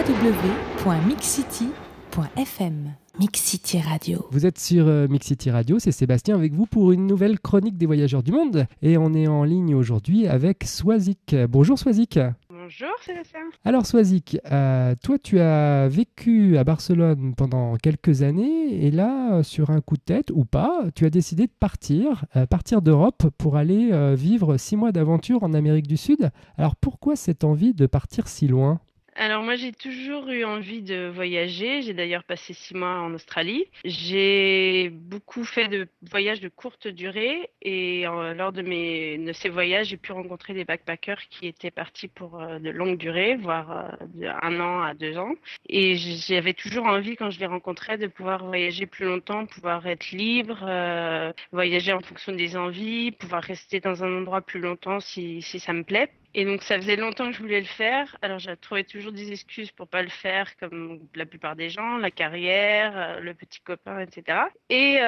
www.mixcity.fm. Mix City Radio. Vous êtes sur Mix City Radio, c'est Sébastien avec vous pour une nouvelle chronique des voyageurs du monde. Et on est en ligne aujourd'hui avec Swazik. Bonjour Swazik. Bonjour Sébastien. Alors Swazik, toi tu as vécu à Barcelone pendant quelques années et là, sur un coup de tête ou pas, tu as décidé de partir d'Europe pour aller vivre 6 mois d'aventure en Amérique du Sud. Alors pourquoi cette envie de partir si loin ? Alors moi j'ai toujours eu envie de voyager, j'ai d'ailleurs passé 6 mois en Australie. J'ai beaucoup fait de voyages de courte durée et lors de ces voyages j'ai pu rencontrer des backpackers qui étaient partis pour de longue durée, voire de 1 an à 2 ans. Et j'avais toujours envie quand je les rencontrais de pouvoir voyager plus longtemps, pouvoir être libre, voyager en fonction des envies, pouvoir rester dans un endroit plus longtemps si ça me plaît. Et donc ça faisait longtemps que je voulais le faire. Alors j'ai trouvé toujours des excuses pour pas le faire, comme la plupart des gens, la carrière, le petit copain, etc. Et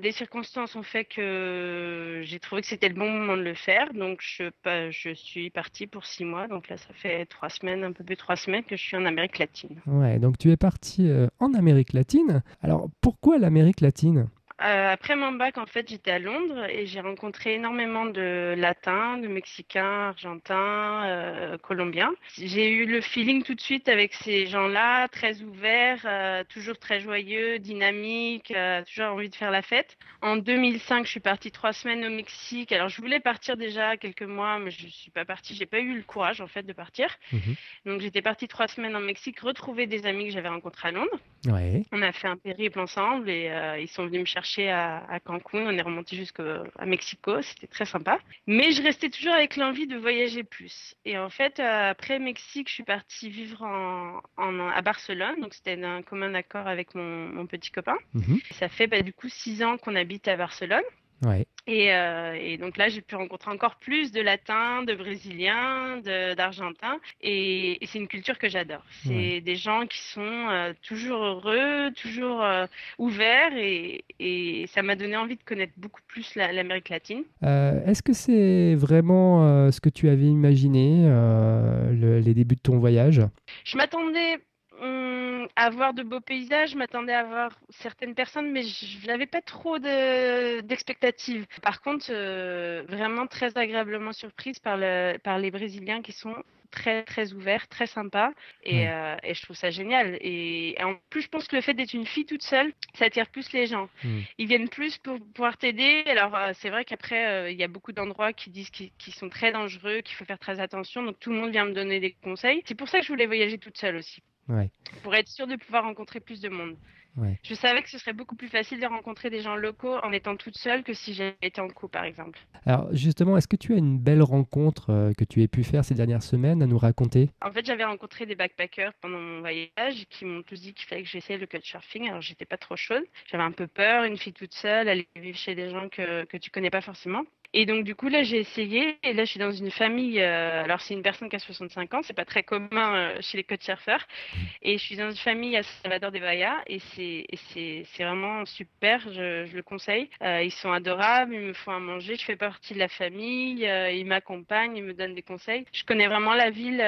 des circonstances ont fait que j'ai trouvé que c'était le bon moment de le faire. Donc je suis partie pour 6 mois. Donc là ça fait 3 semaines, un peu plus de 3 semaines que je suis en Amérique latine. Ouais, donc tu es parti en Amérique latine. Alors pourquoi l'Amérique latine ? Après mon bac, en fait, j'étais à Londres et j'ai rencontré énormément de Latins, de Mexicains, Argentins, Colombiens. J'ai eu le feeling tout de suite avec ces gens-là, très ouverts, toujours très joyeux, dynamiques, toujours envie de faire la fête. En 2005, je suis partie 3 semaines au Mexique. Alors, je voulais partir déjà quelques mois, mais je suis pas partie. J'ai pas eu le courage, en fait, de partir. Donc, j'étais partie 3 semaines en Mexique, retrouver des amis que j'avais rencontrés à Londres. Ouais. On a fait un périple ensemble et ils sont venus me chercher à Cancun. On est remonté jusqu'à Mexico. C'était très sympa. Mais je restais toujours avec l'envie de voyager plus. Et en fait, après Mexique, je suis partie vivre à Barcelone. Donc, c'était un commun accord avec mon petit copain. Ça fait du coup 6 ans qu'on habite à Barcelone. Ouais. Et donc là, j'ai pu rencontrer encore plus de Latins, de Brésiliens, d'Argentins. Et c'est une culture que j'adore. C'est des gens qui sont toujours heureux, toujours ouverts. Et ça m'a donné envie de connaître beaucoup plus l'Amérique latine. Est-ce que c'est vraiment ce que tu avais imaginé, les débuts de ton voyage ? Je m'attendais à voir de beaux paysages, je m'attendais à voir certaines personnes, mais je n'avais pas trop d'expectatives. Par contre, vraiment très agréablement surprise par les Brésiliens qui sont très très ouverts, très sympas et je trouve ça génial. Et en plus, je pense que le fait d'être une fille toute seule, ça attire plus les gens. Ils viennent plus pour pouvoir t'aider. Alors c'est vrai qu'après, il y a beaucoup d'endroits qui disent qu'ils sont très dangereux, qu'il faut faire très attention. Donc tout le monde vient me donner des conseils. C'est pour ça que je voulais voyager toute seule aussi. Pour être sûre de pouvoir rencontrer plus de monde. Je savais que ce serait beaucoup plus facile de rencontrer des gens locaux en étant toute seule que si j'avais été en couple, par exemple. Alors justement, est-ce que tu as une belle rencontre que tu aies pu faire ces dernières semaines à nous raconter ? En fait, j'avais rencontré des backpackers pendant mon voyage qui m'ont tous dit qu'il fallait que j'essaie le couchsurfing. Alors, j'étais pas trop chaude. J'avais un peu peur, une fille toute seule, aller vivre chez des gens que tu connais pas forcément. Et donc, du coup, là, j'ai essayé. Et là, je suis dans une famille. Alors, c'est une personne qui a 65 ans. C'est pas très commun chez les couchsurfers. Et je suis dans une famille à Salvador de Bahia. Et c'est vraiment super. Je le conseille. Ils sont adorables. Ils me font à manger. Je fais partie de la famille. Ils m'accompagnent. Ils me donnent des conseils. Je connais vraiment la ville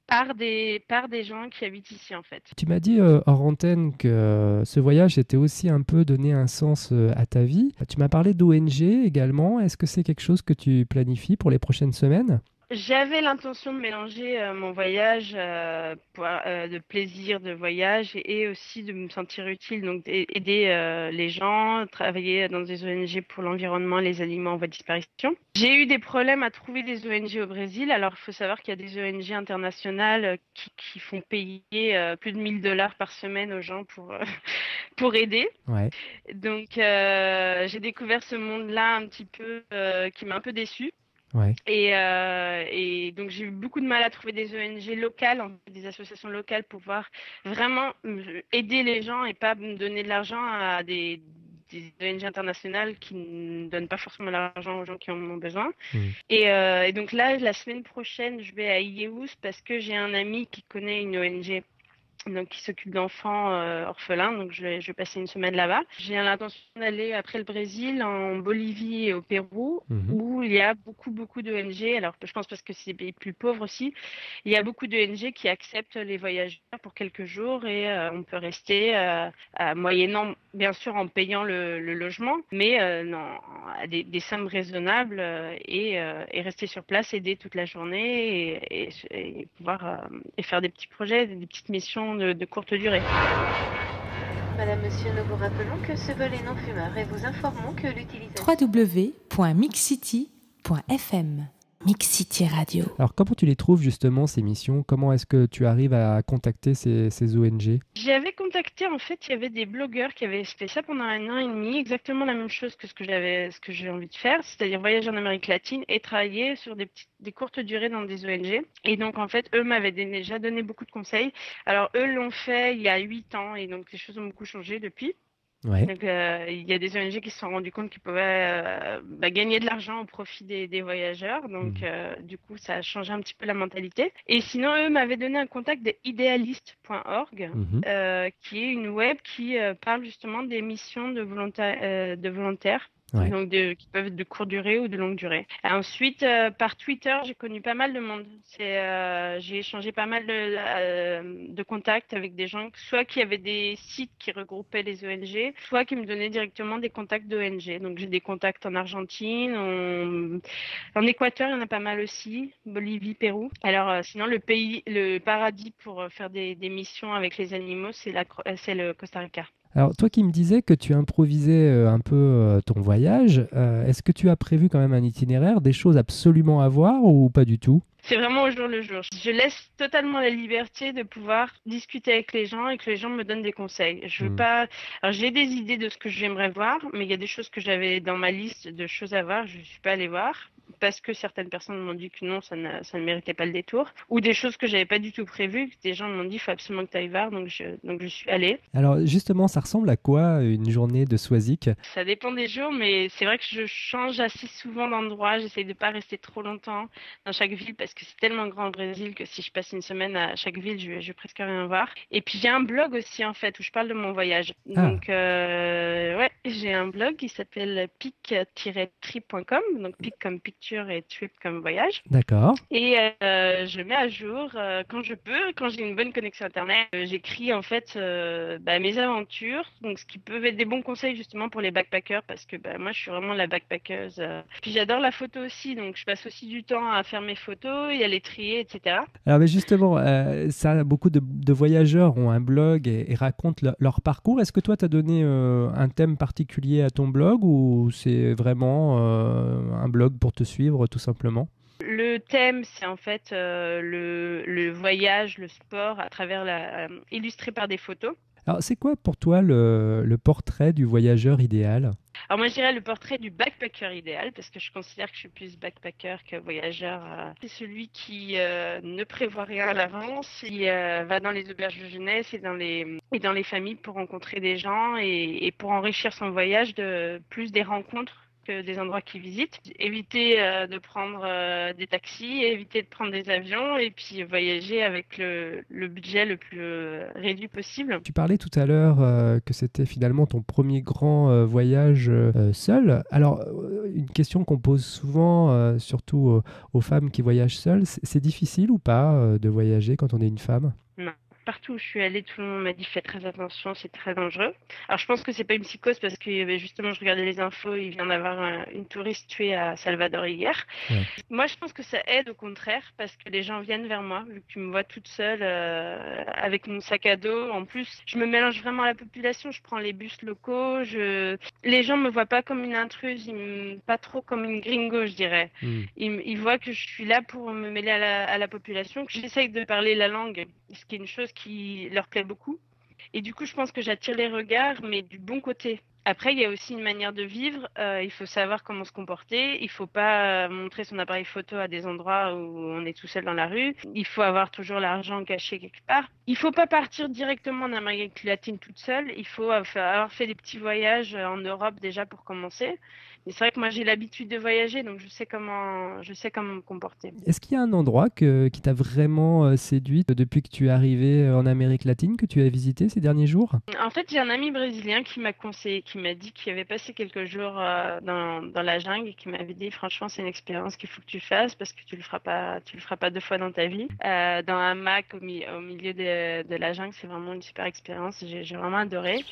par des gens qui habitent ici, en fait. Tu m'as dit hors antenne que ce voyage était aussi un peu donné un sens à ta vie. Tu m'as parlé d'ONG également. Est-ce que c'est quelque chose que tu planifies pour les prochaines semaines ? J'avais l'intention de mélanger mon voyage de plaisir de voyage et aussi de me sentir utile, donc aider les gens, travailler dans des ONG pour l'environnement et les aliments en voie de disparition. J'ai eu des problèmes à trouver des ONG au Brésil. Alors, il faut savoir qu'il y a des ONG internationales qui font payer plus de $1000 par semaine aux gens pour aider. Donc, j'ai découvert ce monde-là un petit peu qui m'a un peu déçue. Et donc j'ai eu beaucoup de mal à trouver des ONG locales, des associations locales pour pouvoir vraiment aider les gens et pas me donner de l'argent à des ONG internationales qui ne donnent pas forcément l'argent aux gens qui en ont besoin. Et donc là, la semaine prochaine, je vais à Ilhéus parce que j'ai un ami qui connaît une ONG donc qui s'occupe d'enfants orphelins. Donc je vais passer une semaine là-bas. J'ai l'intention d'aller après le Brésil, en Bolivie et au Pérou, Mhm. où il y a beaucoup d'ONG. Alors je pense parce que c'est des pays plus pauvres aussi. Il y a beaucoup d'ONG qui acceptent les voyageurs pour quelques jours et on peut rester moyennant, bien sûr, en payant le logement, mais non, à des sommes raisonnables et rester sur place, aider toute la journée et pouvoir et faire des petits projets, des petites missions de courte durée. Madame, monsieur, nous vous rappelons que ce vol est non fumeur et vous informons que l'utilisation... www.mixcity.fm Mix City Radio. Alors, comment tu les trouves justement, ces missions? Comment est-ce que tu arrives à contacter ces ONG? J'avais contacté, en fait, il y avait des blogueurs qui avaient fait ça pendant 1 an et demi, exactement la même chose que ce que j'ai envie de faire, c'est-à-dire voyager en Amérique latine et travailler sur des courtes durées dans des ONG. Et donc, en fait, eux m'avaient déjà donné beaucoup de conseils. Alors, eux l'ont fait il y a 8 ans et donc les choses ont beaucoup changé depuis. Ouais. Donc, il y a des ONG qui se sont rendus compte qu'ils pouvaient gagner de l'argent au profit des voyageurs. Donc, du coup, ça a changé un petit peu la mentalité. Et sinon, eux m'avaient donné un contact de idealist.org, Mhm. qui est une web qui parle justement des missions de volontaires. Ouais. Donc, qui peuvent être de courte durée ou de longue durée. Et ensuite, par Twitter, j'ai connu pas mal de monde. J'ai échangé pas mal de contacts avec des gens, soit qui avaient des sites qui regroupaient les ONG, soit qui me donnaient directement des contacts d'ONG. Donc, j'ai des contacts en Argentine, en Équateur, il y en a pas mal aussi, Bolivie, Pérou. Alors, sinon, le paradis pour faire des missions avec les animaux, c'est le Costa Rica. Alors, toi qui me disais que tu improvisais un peu ton voyage, est-ce que tu as prévu quand même un itinéraire, des choses absolument à voir ou pas du tout? C'est vraiment au jour le jour. Je laisse totalement la liberté de pouvoir discuter avec les gens et que les gens me donnent des conseils. Je veux pas. Alors, j'ai des idées de ce que j'aimerais voir, mais il y a des choses que j'avais dans ma liste de choses à voir, je ne suis pas allée voir parce que certaines personnes m'ont dit que non, ça ne méritait pas le détour, ou des choses que j'avais pas du tout prévues, que des gens m'ont dit il faut absolument que tu ailles voir, donc je suis allée. Alors justement, ça ressemble à quoi une journée de Swazik? Ça dépend des jours, mais c'est vrai que je change assez souvent d'endroit. J'essaye de pas rester trop longtemps dans chaque ville parce que c'est tellement grand au Brésil que si je passe une semaine à chaque ville, je vais presque rien voir. Et puis j'ai un blog aussi en fait où je parle de mon voyage. Ah. Donc ouais, j'ai un blog qui s'appelle pic-trip.com, donc pic comme picture et trip comme voyage. D'accord. Et je mets à jour quand je peux, quand j'ai une bonne connexion internet. J'écris en fait mes aventures, donc ce qui peuvent être des bons conseils justement pour les backpackers parce que moi je suis vraiment la backpackeuse. Puis j'adore la photo aussi, donc je passe aussi du temps à faire mes photos et à les trier, etc. Alors mais justement, ça, beaucoup de voyageurs ont un blog et racontent leur parcours. Est-ce que toi, tu as donné un thème particulier à ton blog ou c'est vraiment un blog pour te suivre tout simplement? Le thème, c'est en fait le voyage, le sport, à travers illustré par des photos. Alors, c'est quoi pour toi le portrait du voyageur idéal? Alors moi, je dirais le portrait du backpacker idéal, parce que je considère que je suis plus backpacker que voyageur. C'est celui qui ne prévoit rien à l'avance, qui va dans les auberges de jeunesse et dans les familles pour rencontrer des gens et pour enrichir son voyage de plus des rencontres que des endroits qu'ils visitent. Éviter de prendre des taxis, éviter de prendre des avions et puis voyager avec le budget le plus réduit possible. Tu parlais tout à l'heure que c'était finalement ton premier grand voyage seul. Alors, une question qu'on pose souvent, surtout aux femmes qui voyagent seules, c'est difficile ou pas de voyager quand on est une femme? Non. Partout où je suis allée, tout le monde m'a dit fais très attention, c'est très dangereux. Alors je pense que c'est pas une psychose parce que justement je regardais les infos, il vient d'avoir une touriste tuée à Salvador hier. Ouais. Moi je pense que ça aide au contraire parce que les gens viennent vers moi vu que tu me vois toute seule avec mon sac à dos. En plus je me mélange vraiment à la population, je prends les bus locaux, les gens me voient pas comme une intruse, pas trop comme une gringo je dirais. Ils voient que je suis là pour me mêler à la population, que j'essaye de parler la langue, ce qui est une chose qui leur plaît beaucoup. Et du coup, je pense que j'attire les regards, mais du bon côté. Après, il y a aussi une manière de vivre. Il faut savoir comment se comporter. Il faut pas montrer son appareil photo à des endroits où on est tout seul dans la rue. Il faut avoir toujours l'argent caché quelque part. Il faut pas partir directement en Amérique latine toute seule. Il faut avoir fait des petits voyages en Europe déjà pour commencer. c'est vrai que moi j'ai l'habitude de voyager, donc je sais comment me comporter. Est-ce qu'il y a un endroit qui t'a vraiment séduite depuis que tu es arrivé en Amérique latine, que tu as visité ces derniers jours? En fait, j'ai un ami brésilien qui m'a conseillé, qui m'a dit qu'il avait passé quelques jours dans la jungle et qui m'avait dit franchement c'est une expérience qu'il faut que tu fasses parce que tu le feras pas 2 fois dans ta vie. Dans un hamac au milieu de la jungle, c'est vraiment une super expérience. J'ai vraiment adoré.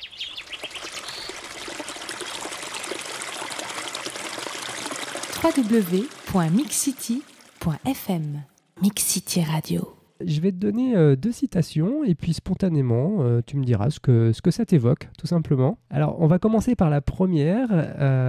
www.mixcity.fm Mix City Radio. Je vais te donner 2 citations et puis spontanément, tu me diras ce que ça t'évoque, tout simplement. Alors, on va commencer par la première.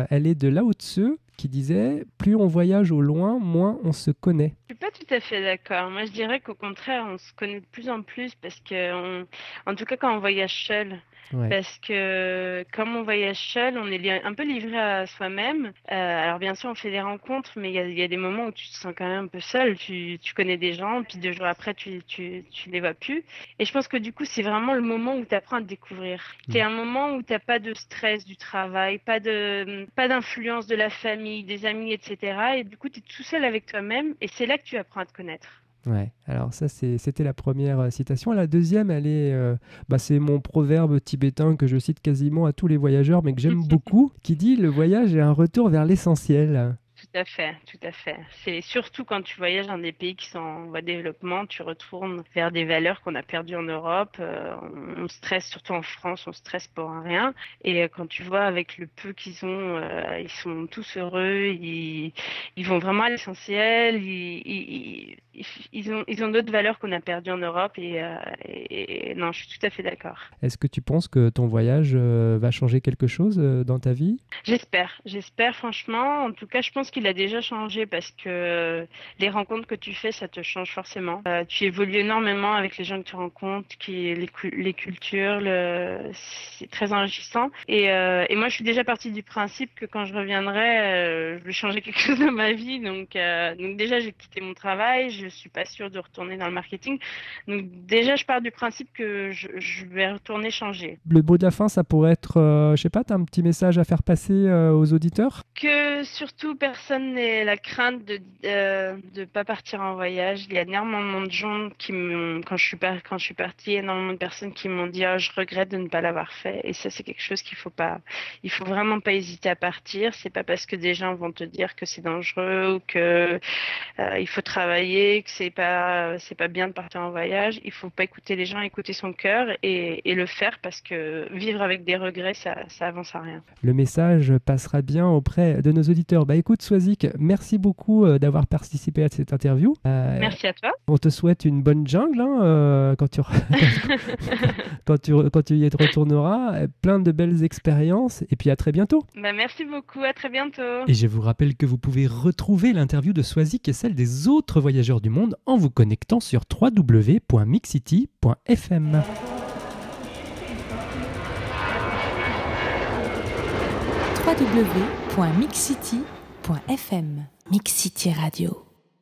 Elle est de Lao Tzu qui disait « Plus on voyage au loin, moins on se connaît ». Je suis pas tout à fait d'accord. Moi, je dirais qu'au contraire, on se connaît de plus en plus parce que, en tout cas, quand on voyage seul. Ouais. Parce que comme on voyage seul, on est un peu livré à soi-même. Alors bien sûr, on fait des rencontres, mais il y a des moments où tu te sens quand même un peu seul. Tu connais des gens, puis 2 jours après, tu les vois plus. Et je pense que du coup, c'est vraiment le moment où tu apprends à te découvrir. C'est un moment où tu n'as pas de stress du travail, pas d'influence de la famille, des amis, etc. Et du coup, tu es tout seul avec toi-même et c'est là que tu apprends à te connaître. Ouais, alors ça c'était la première citation. La deuxième, elle est, c'est mon proverbe tibétain que je cite quasiment à tous les voyageurs, mais que j'aime beaucoup, qui dit « Le voyage est un retour vers l'essentiel ». Tout à fait, tout à fait. C'est surtout quand tu voyages dans des pays qui sont en voie de développement, tu retournes vers des valeurs qu'on a perdues en Europe. On stresse, surtout en France, on stresse pour rien. Et quand tu vois avec le peu qu'ils ont, ils sont tous heureux, ils vont vraiment à l'essentiel. Ils ont d'autres valeurs qu'on a perdues en Europe. Et non, je suis tout à fait d'accord. Est-ce que tu penses que ton voyage va changer quelque chose dans ta vie? J'espère franchement. En tout cas, je pense qu'il a déjà changé parce que les rencontres que tu fais, ça te change forcément. Tu évolues énormément avec les gens que tu rencontres, les cultures, c'est très enrichissant. Et moi, je suis déjà partie du principe que quand je reviendrai, je vais changer quelque chose dans ma vie. Donc déjà, j'ai quitté mon travail, je suis pas sûre de retourner dans le marketing. Donc déjà, je pars du principe que je vais retourner changer. Le mot de la fin, ça pourrait être, je sais pas, t'as un petit message à faire passer aux auditeurs? Que surtout personne n'ait la crainte de pas partir en voyage. Il y a énormément de gens quand je suis partie, énormément de personnes qui m'ont dit je regrette de ne pas l'avoir fait. Et ça c'est quelque chose il faut vraiment pas hésiter à partir. C'est pas parce que des gens vont te dire que c'est dangereux ou que il faut travailler, que c'est pas bien de partir en voyage. Il faut pas écouter les gens, écouter son cœur et le faire parce que vivre avec des regrets ça avance à rien. Le message passera bien auprès de nos auditeurs. Écoute Swazik, merci beaucoup d'avoir participé à cette interview. Merci à toi. On te souhaite une bonne jungle quand tu y retourneras. Plein de belles expériences et puis à très bientôt. Merci beaucoup, à très bientôt. Et je vous rappelle que vous pouvez retrouver l'interview de Swazik et celle des autres voyageurs du monde en vous connectant sur www.mixcity.fm. www.mixcity.fm Mix City Radio.